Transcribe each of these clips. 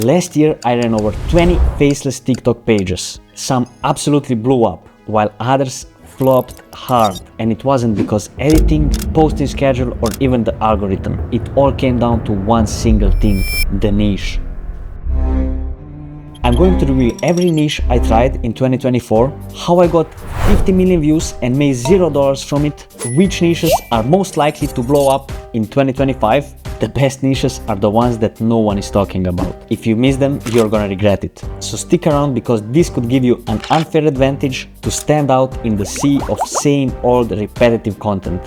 Last year I ran over 20 faceless TikTok pages. Some absolutely blew up, while others flopped hard, and it wasn't because editing, posting schedule, or even the algorithm. It all came down to one single thing: the niche. I'm going to reveal every niche I tried in 2024, how I got 50 million views and made $0 from it, which niches are most likely to blow up in 2025. The best niches are the ones that no one is talking about. If you miss them, you're gonna regret it. So stick around, because this could give you an unfair advantage to stand out in the sea of same old repetitive content.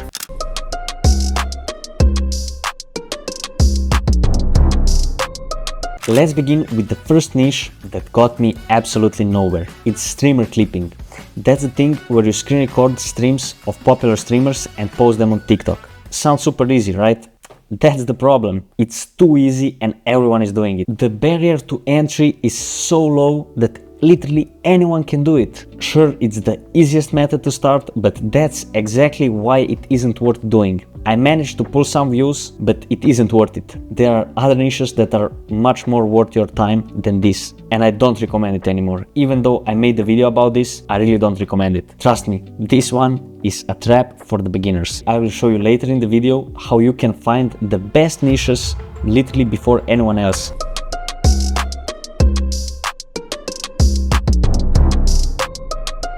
Let's begin with the first niche that got me absolutely nowhere. It's streamer clipping. That's the thing where you screen record streams of popular streamers and post them on TikTok. Sounds super easy, right? That's the problem. It's too easy and everyone is doing it. The barrier to entry is so low that literally anyone can do it. Sure, it's the easiest method to start, but that's exactly why it isn't worth doing. I managed to pull some views, but it isn't worth it. There are other niches that are much more worth your time than this, and I don't recommend it anymore. Even though I made a video about this, I really don't recommend it. Trust me, this one is a trap for the beginners. I will show you later in the video how you can find the best niches literally before anyone else.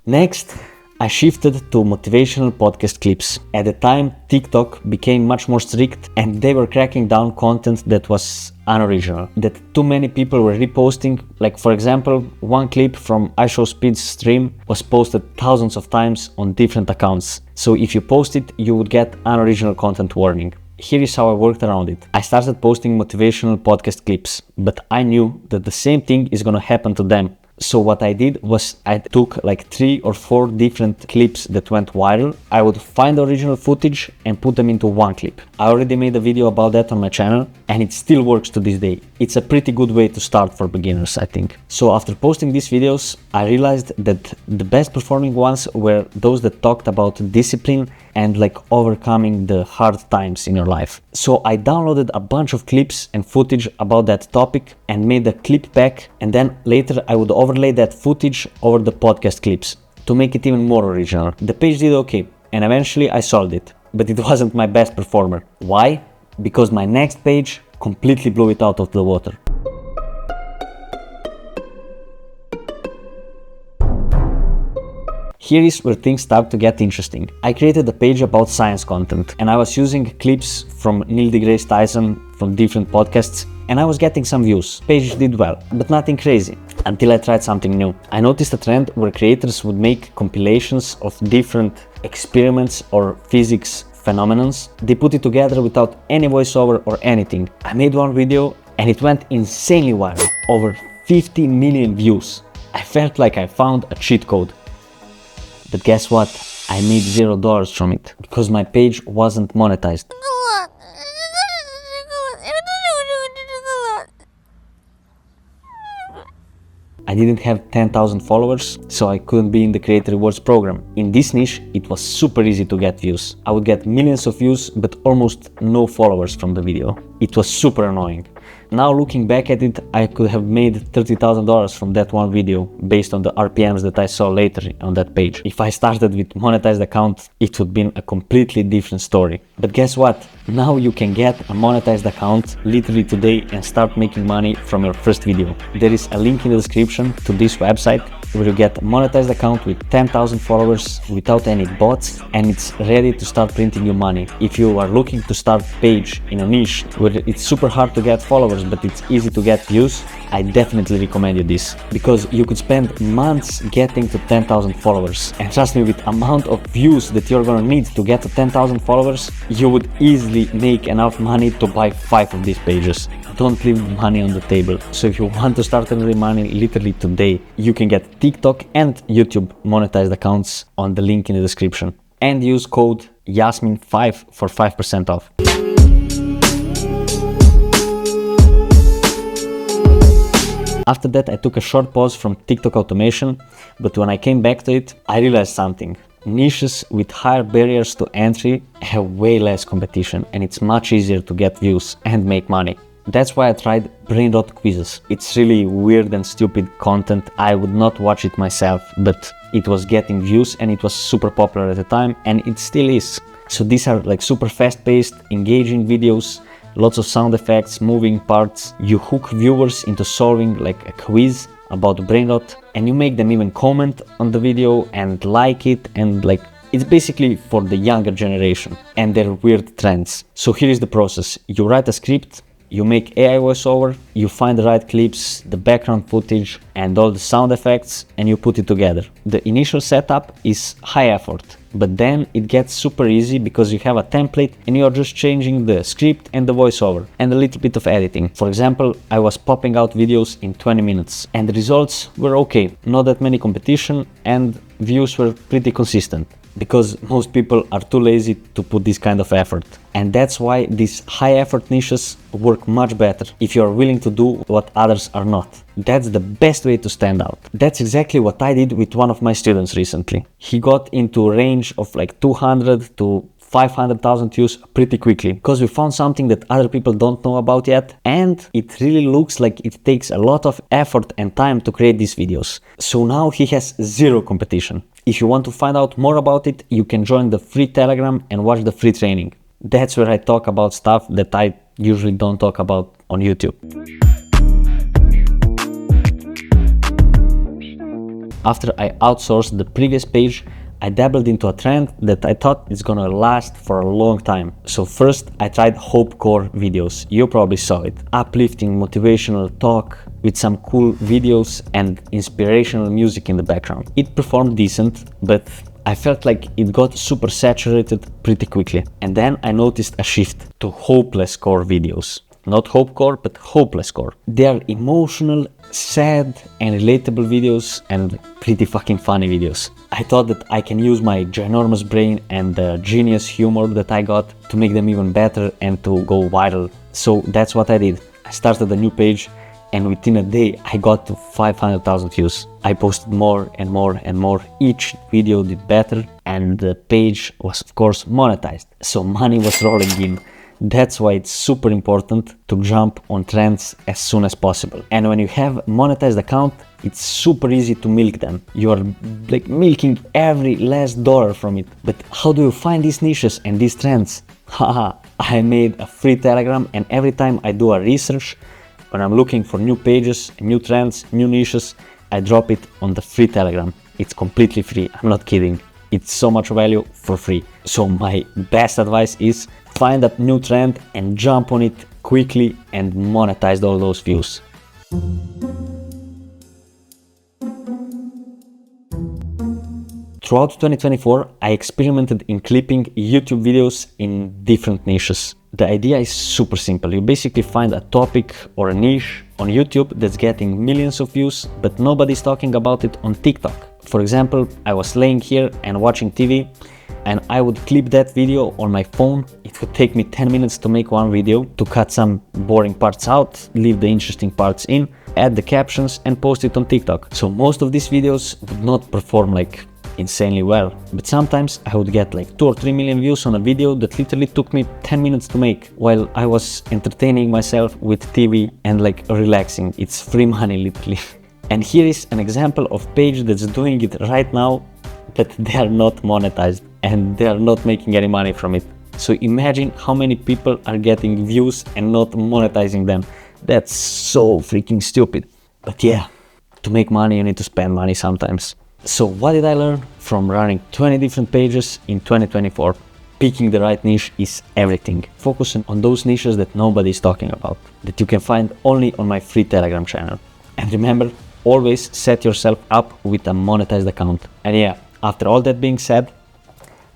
Next, I shifted to motivational podcast clips. At the time, TikTok became much more strict and they were cracking down content that was unoriginal, that too many people were reposting. Like, for example, one clip from iShowSpeed's stream was posted thousands of times on different accounts. So if you post it, you would get unoriginal content warning. Here is how I worked around it. I started posting motivational podcast clips, but I knew that the same thing is gonna happen to them. So what I did was I took like 3 or 4 different clips that went viral. I would find the original footage and put them into one clip. I already made a video about that on my channel and it still works to this day. It's a pretty good way to start for beginners, I think. So after posting these videos, I realized that the best performing ones were those that talked about discipline and like overcoming the hard times in your life. So I downloaded a bunch of clips and footage about that topic and made a clip pack, and then later I would overlay that footage over the podcast clips to make it even more original. The page did okay, and eventually I sold it, but it wasn't my best performer. Why? Because my next page completely blew it out of the water. Here is where things start to get interesting. I created a page about science content and I was using clips from Neil deGrasse Tyson from different podcasts, and I was getting some views. Page did well, but nothing crazy, until I tried something new. I noticed a trend where creators would make compilations of different experiments or physics phenomenons. They put it together without any voiceover or anything. I made one video and it went insanely viral, over 50 million views. I felt like I found a cheat code. But guess what? I made $0 from it because my page wasn't monetized. I didn't have 10,000 followers, so I couldn't be in the Creator Rewards program. In this niche, it was super easy to get views. I would get millions of views, but almost no followers from the video. It was super annoying. Now looking back at it, I could have made $30,000 from that one video based on the RPMs that I saw later on that page. If I started with monetized account, it would be a completely different story. But guess what? Now you can get a monetized account literally today and start making money from your first video. There is a link in the description to this website where you get a monetized account with 10,000 followers without any bots, and it's ready to start printing you money. If you are looking to start page in a niche where it's super hard to get followers but it's easy to get views, I definitely recommend you this, because you could spend months getting to 10,000 followers, and trust me, with amount of views that you're gonna need to get to 10,000 followers, you would easily make enough money to buy 5 of these pages. Don't leave money on the table. So if you want to start earning money literally today, you can get TikTok and YouTube monetized accounts on the link in the description, and use code Yasmin5 for 5% off. After that, I took a short pause from TikTok automation, but when I came back to it, I realized something. Niches with higher barriers to entry have way less competition, and it's much easier to get views and make money. That's why I tried brain-rot quizzes. It's really weird and stupid content. I would not watch it myself, but it was getting views and it was super popular at the time, and it still is. So these are like super fast-paced, engaging videos, lots of sound effects, moving parts. You hook viewers into solving like a quiz about brain rot, and you make them even comment on the video and like it, and like it's basically for the younger generation and their weird trends. So here is the process. You write a script, you make AI voiceover, you find the right clips, the background footage and all the sound effects, and you put it together. The initial setup is high effort, but then it gets super easy because you have a template and you are just changing the script and the voiceover and a little bit of editing. For example, I was popping out videos in 20 minutes and the results were okay. Not that many competition and views were pretty consistent, because most people are too lazy to put this kind of effort. And that's why these high effort niches work much better if you are willing to do what others are not. That's the best way to stand out. That's exactly what I did with one of my students recently. He got into a range of like 200 to 500,000 views pretty quickly, because we found something that other people don't know about yet, and it really looks like it takes a lot of effort and time to create these videos. So now he has zero competition. If you want to find out more about it, you can join the free Telegram and watch the free training. That's where I talk about stuff that I usually don't talk about on YouTube. After I outsourced the previous page, I dabbled into a trend that I thought is gonna last for a long time. So first I tried Hopecore videos. You probably saw it. Uplifting motivational talk with some cool videos and inspirational music in the background. It performed decent, but I felt like it got super saturated pretty quickly. And then I noticed a shift to hopeless-core videos. Not Hopecore, but hopeless-core. They are emotional, sad and relatable videos and pretty fucking funny videos. I thought that I can use my ginormous brain and the genius humor that I got to make them even better and to go viral. So that's what I did. I started a new page, and within a day I got to 500,000 views. I posted more and more and more. Each video did better, and the page was of course monetized. So money was rolling in. That's why it's super important to jump on trends as soon as possible. And when you have a monetized account, it's super easy to milk them. You are like milking every last dollar from it. But how do you find these niches and these trends? Haha, I made a free Telegram, and every time I do a research, when I'm looking for new pages, new trends, new niches, I drop it on the free Telegram. It's completely free, I'm not kidding. It's so much value for free. So my best advice is find a new trend and jump on it quickly and monetize all those views. Throughout 2024, I experimented in clipping YouTube videos in different niches. The idea is super simple. You basically find a topic or a niche on YouTube that's getting millions of views, but nobody's talking about it on TikTok. For example, I was laying here and watching TV, and I would clip that video on my phone. It would take me 10 minutes to make one video, to cut some boring parts out, leave the interesting parts in, add the captions and post it on TikTok. So most of these videos would not perform like insanely well, but sometimes I would get like 2 or 3 million views on a video that literally took me 10 minutes to make, while I was entertaining myself with TV and like relaxing. It's free money literally. And here is an example of page that's doing it right now, but they are not monetized and they are not making any money from it. So imagine how many people are getting views and not monetizing them. That's so freaking stupid. But yeah, to make money you need to spend money sometimes. So what did I learn from running 20 different pages in 2024? Picking the right niche is everything. Focusing on those niches that nobody is talking about, that you can find only on my free Telegram channel. And remember, always set yourself up with a monetized account. And yeah, after all that being said,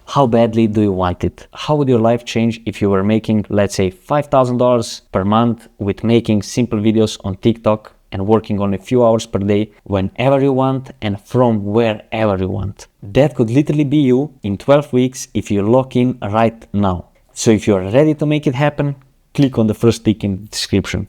how badly do you want it? How would your life change if you were making, let's say, $5,000 per month with making simple videos on TikTok and working on a few hours per day whenever you want and from wherever you want? That could literally be you in 12 weeks if you lock in right now. So if you're ready to make it happen, click on the first link in the description.